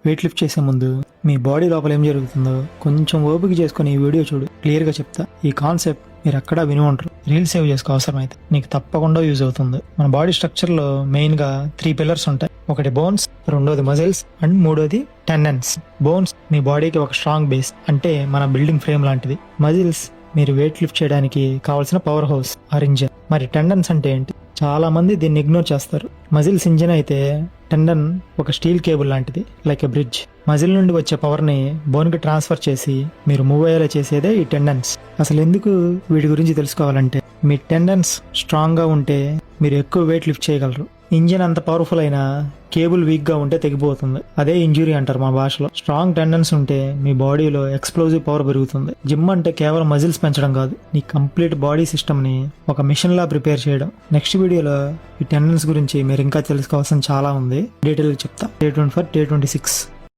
Weight lift చేసే ముందు మీ body లోపల ఏం జరుగుతుందో కొంచెం ఓపిక చేసుకుని ఈ వీడియో చూడు, క్లియర్గా చెప్తా. ఈ కాన్సెప్ట్ మీరు ఎక్కడా విని ఉంటారు. రీల్ సేవ్ చేసుకో, అవసరమైతే నీకు తప్పకుండా యూజ్ అవుతుంది. మన బాడీ స్ట్రక్చర్లో మెయిన్గా 3 పిల్లర్స్ ఉంటాయి. ఒకటి బోన్స్, రెండోది మజిల్స్ అండ్ మూడోది టెండన్స్. బోన్స్ మీ బాడీకి ఒక స్ట్రాంగ్ బేస్, అంటే మన బిల్డింగ్ ఫ్రేమ్ లాంటిది. మజిల్స్ మీరు వెయిట్ లిఫ్ట్ చేయడానికి కావాల్సిన పవర్ హౌస్ ఆర్ ఇంజన్. మరి టెండన్స్ అంటే ఏంటి? చాలా మంది దీన్ని ఇగ్నోర్ చేస్తారు. మజిల్స్ ఇంజన్ అయితే టెండన్ ఒక స్టీల్ కేబుల్ లాంటిది, లైక్ ఎ బ్రిడ్జ్. మజిల్ నుండి వచ్చే పవర్ ని బోన్ కి ట్రాన్స్ఫర్ చేసి మీరు మూవ్ అయ్యేలా చేసేదే ఈ టెండన్స్. అసలు ఎందుకు వీటి గురించి తెలుసుకోవాలంటే, మీ టెండన్స్ స్ట్రాంగ్ గా ఉంటే మీరు ఎక్కువ వెయిట్ లిఫ్ట్ చేయగలరు. ఇంజిన్ అంత పవర్ఫుల్ అయినా కేబుల్ వీక్ గా ఉంటే తెగిపోతుంది. అదే ఇంజురీ అంటారు మా భాషలో. స్ట్రాంగ్ టెండన్స్ ఉంటే మీ బాడీలో ఎక్స్ప్లోజివ్ పవర్ పెరుగుతుంది. జిమ్ అంటే కేవలం మజిల్స్ పెంచడం కాదు, నీ కంప్లీట్ బాడీ సిస్టమ్ ని ఒక మిషన్ లా ప్రిపేర్ చేయడం. నెక్స్ట్ వీడియోలో ఈ టెండన్స్ గురించి మీరు ఇంకా తెలుసుకోవాల్సిన చాలా ఉంది, డీటెయిల్ చెప్తా. Day 24, Day 26.